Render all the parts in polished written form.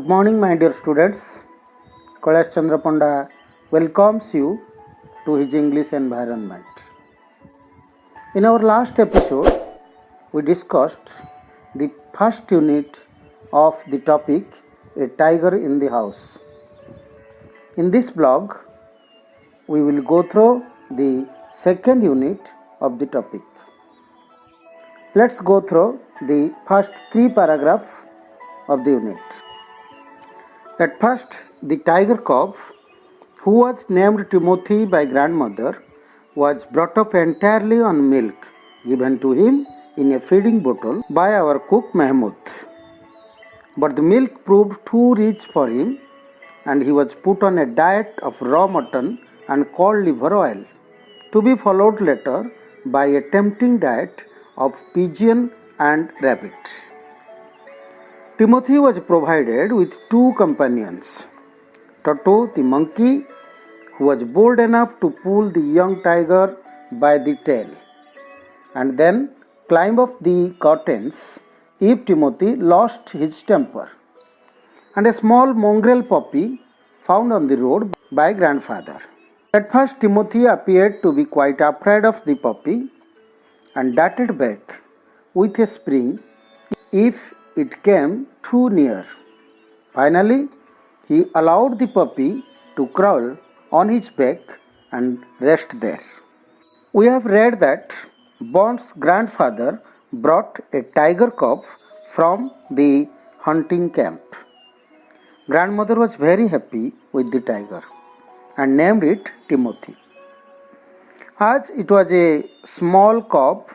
Good morning, my dear students. Kailash Chandra Panda welcomes you to his English environment. In our last episode, we discussed the first unit of the topic A Tiger in the House. In this blog, we will go through the second unit of the topic. Let's go through the first three paragraphs of the unit. At first, the tiger cub, who was named Timothy by grandmother, was brought up entirely on milk given to him in a feeding bottle by our cook Mahmud. But the milk proved too rich for him, and he was put on a diet of raw mutton and cod liver oil, to be followed later by a tempting diet of pigeon and rabbit. Timothy was provided with two companions, Toto the monkey, who was bold enough to pull the young tiger by the tail and then climb up the curtains if Timothy lost his temper, and a small mongrel puppy found on the road by grandfather. At first Timothy appeared to be quite afraid of the puppy and darted back with a spring if it came too near. Finally, he allowed the puppy to crawl on his back and rest there. We have read that Bond's grandfather brought a tiger cub from the hunting camp. Grandmother was very happy with the tiger and named it Timothy. As it was a small cub,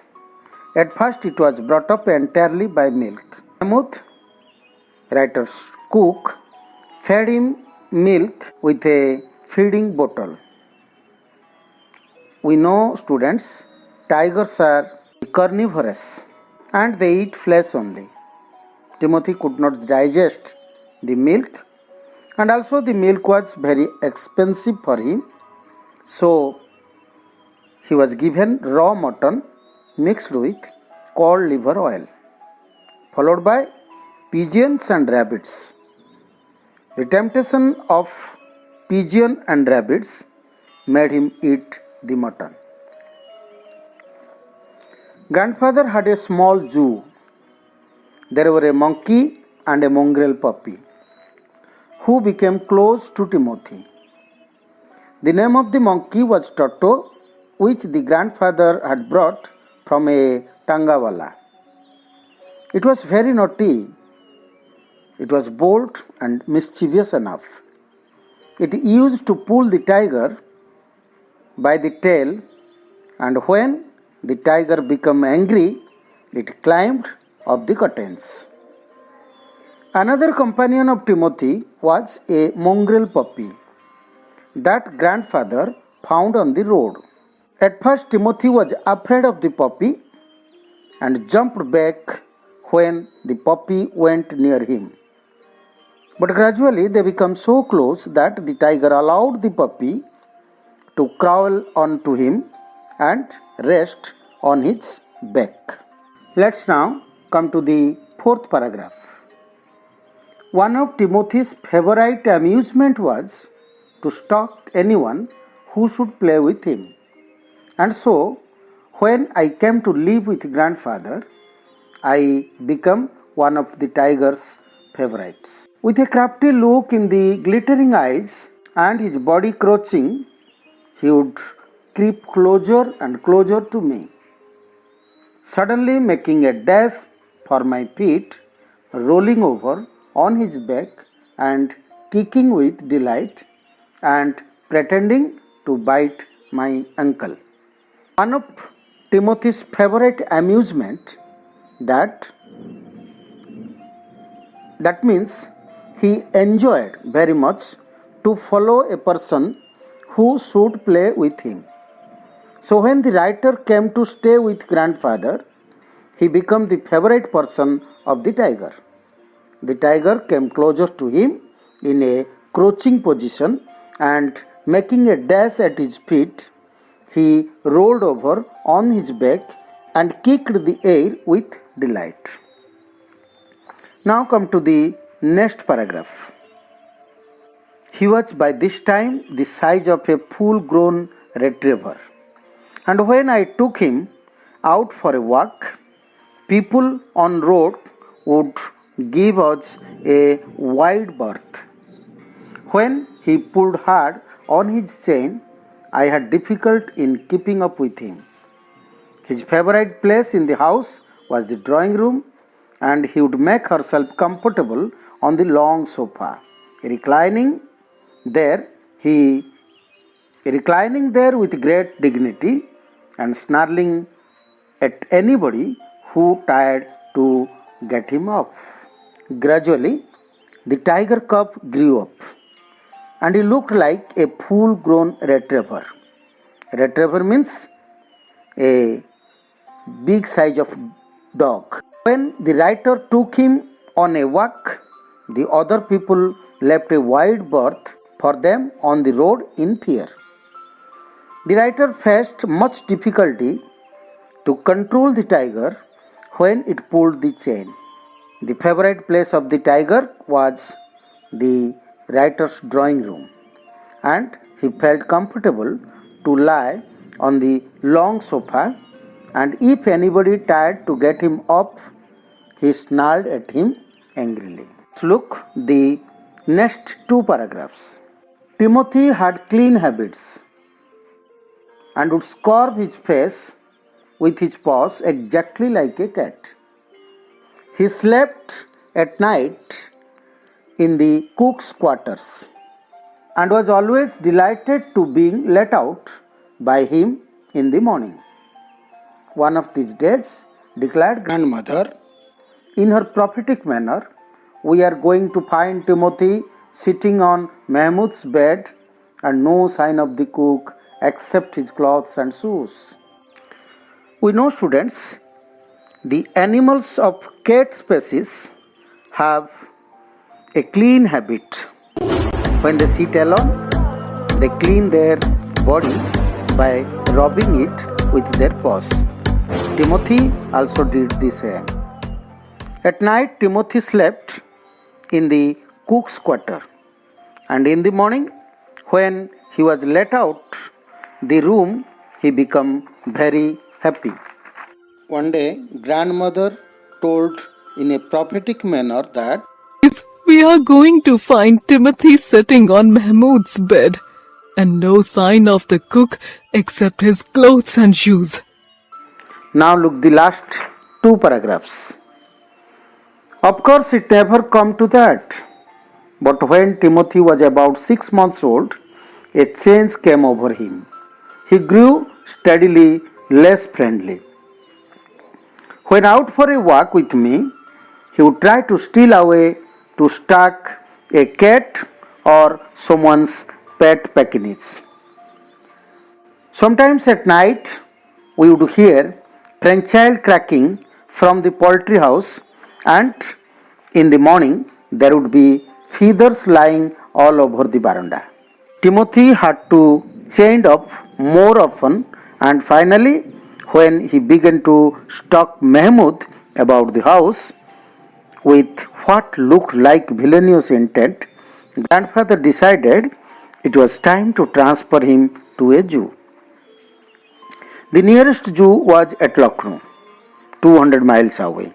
at first it was brought up entirely by milk. Mahmud, writer's cook, fed him milk with a feeding bottle. We know, students, tigers are carnivorous and they eat flesh only. Timothy could not digest the milk, and also the milk was very expensive for him, so he was given raw mutton mixed with cod liver oil, followed by pigeons and rabbits. The temptation of pigeon and rabbits made him eat the mutton. Grandfather had a small zoo. There were a monkey and a mongrel puppy who became close to Timothy. The name of the monkey was Toto, which the grandfather had brought from a Tangawala. It was very naughty. It was bold and mischievous enough. It used to pull the tiger by the tail, and when the tiger became angry, it climbed up the curtains. Another companion of Timothy was a mongrel puppy that grandfather found on the road. At first Timothy was afraid of the puppy and jumped back when the puppy went near him. But gradually they became so close that the tiger allowed the puppy to crawl onto him and rest on his back. Let's now come to the fourth paragraph. One of Timothy's favorite amusement was to stalk anyone who should play with him. And so, when I came to live with grandfather, I became one of the tiger's favorites. With a crafty look in the glittering eyes and his body crouching, he would creep closer and closer to me, suddenly making a dash for my feet, rolling over on his back and kicking with delight and pretending to bite my ankle. One of Timothy's favorite amusement that means he enjoyed very much to follow a person who should play with him. So when the writer came to stay with grandfather, he became the favorite person of the tiger. The tiger came closer to him in a crouching position, and making a dash at his feet, he rolled over on his back and kicked the air with delight. Now come to the Next paragraph. He was by this time the size of a full-grown retriever, and when I took him out for a walk, people on road would give us a wide berth. When he pulled hard on his chain, I had difficulty in keeping up with him. His favorite place in the house was the drawing room, and he would make herself comfortable on the long sofa, reclining there with great dignity and snarling at anybody who tried to get him off. Gradually, the tiger cub grew up, and he looked like a full-grown retriever. Retriever means a big size of dog. When the writer took him on a walk, the other people left a wide berth for them on the road in fear. The writer faced much difficulty to control the tiger when it pulled the chain. The favorite place of the tiger was the writer's drawing room, and he felt comfortable to lie on the long sofa, and if anybody tried to get him up, he snarled at him angrily. Let's look the next two paragraphs. Timothy had clean habits and would scrub his face with his paws exactly like a cat. He slept at night in the cook's quarters and was always delighted to being let out by him in the morning. One of these days, declared grandmother, in her prophetic manner, we are going to find Timothy sitting on Mahmud's bed and no sign of the cook except his clothes and shoes. We know, students, the animals of cat species have a clean habit. When they sit alone, they clean their body by rubbing it with their paws. Timothy also did the same. At night, Timothy slept in the cook's quarter, and in the morning, when he was let out the room, he became very happy. One day, grandmother told in a prophetic manner that we are going to find Timothy sitting on Mahmud's bed, and no sign of the cook except his clothes and shoes. Now look the last two paragraphs. Of course, it never come to that. But when Timothy was about 6 months old, a change came over him. He grew steadily less friendly. When out for a walk with me, he would try to steal away to stalk a cat or someone's pet Pekingese. Sometimes at night, we would hear franchise cracking from the poultry house, and in the morning there would be feathers lying all over the veranda. Timothy had to chain up more often, and finally, when he began to stalk Mahmud about the house with what looked like villainous intent, grandfather decided it was time to transfer him to a zoo. The nearest zoo was at Lucknow, 200 miles away.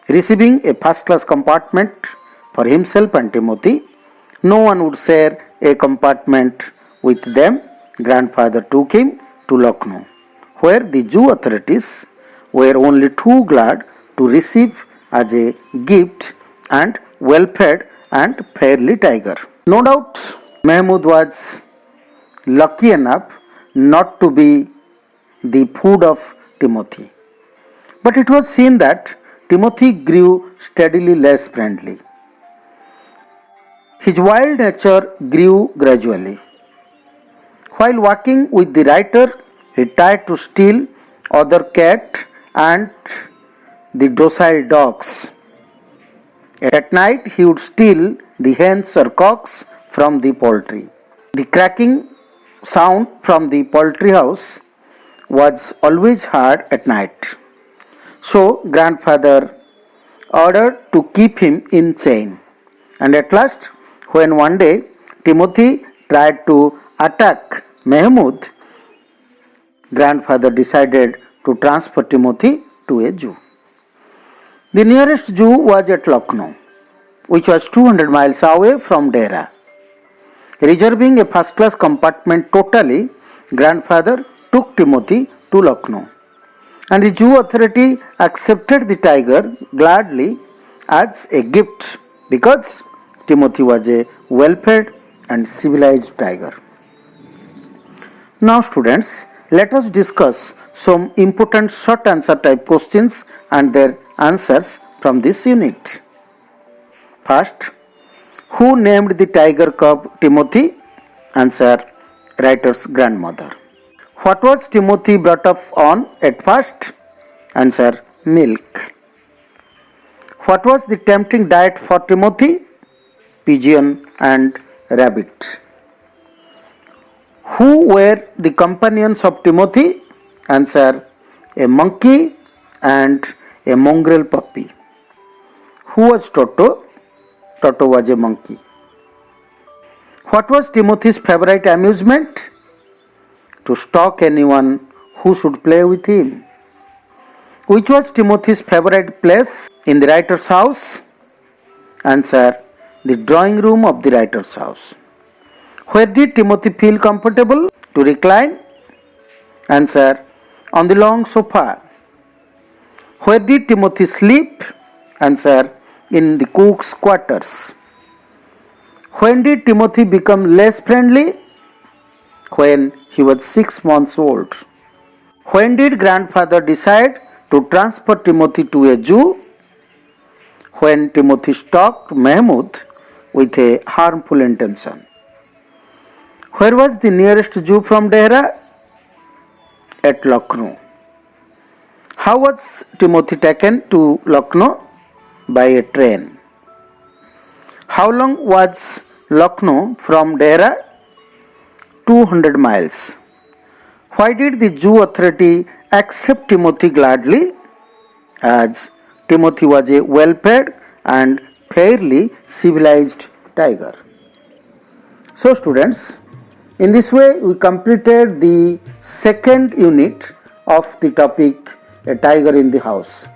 Receiving a first-class compartment for himself and Timothy, no one would share a compartment with them. Grandfather took him to Lucknow, where the zoo authorities were only too glad to receive as a gift and well-fed and fairly tiger. No doubt, Mahmud was lucky enough not to be the food of Timothy. But it was seen that Timothy grew steadily less friendly. His wild nature grew gradually. While walking with the writer, he tried to steal other cats and the docile dogs. At night, he would steal the hens or cocks from the poultry. The cracking sound from the poultry house was always heard at night. So grandfather ordered to keep him in chain. And at last, when one day Timothy tried to attack Mahmud, grandfather decided to transfer Timothy to a zoo. The nearest zoo was at Lucknow, which was 200 miles away from Dehra. Reserving a first-class compartment totally, grandfather took Timothy to Lucknow, and the zoo authority accepted the tiger gladly as a gift because Timothy was a well-fed and civilized tiger. Now students, let us discuss some important short answer type questions and their answers from this unit. First, who named the tiger cub Timothy? Answer, writer's grandmother. What was Timothy brought up on at first? Answer, milk. What was the tempting diet for Timothy? Pigeon and rabbit. Who were the companions of Timothy? Answer, a monkey and a mongrel puppy. Who was Toto? Toto was a monkey. What was Timothy's favorite amusement? To stalk anyone who should play with him. Which was Timothy's favorite place in the writer's house? Answer, the drawing room of the writer's house. Where did Timothy feel comfortable to recline? Answer, on the long sofa. Where did Timothy sleep? Answer, in the cook's quarters. When did Timothy become less friendly? When he was 6 months old. When did grandfather decide to transfer Timothy to a zoo? When Timothy stalked Mahmud with a harmful intention. Where was the nearest zoo from Dehra? At Lucknow. How was Timothy taken to Lucknow? By a train. How long was Lucknow from Dehra? 200 miles. Why did the zoo authority accept Timothy gladly? As Timothy was a well-fed and fairly civilized tiger. So students, in this way we completed the second unit of the topic A Tiger in the House.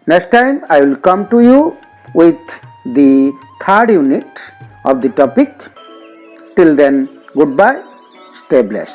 Next time I will come to you with the third unit of the topic. Till then, goodbye, stay blessed.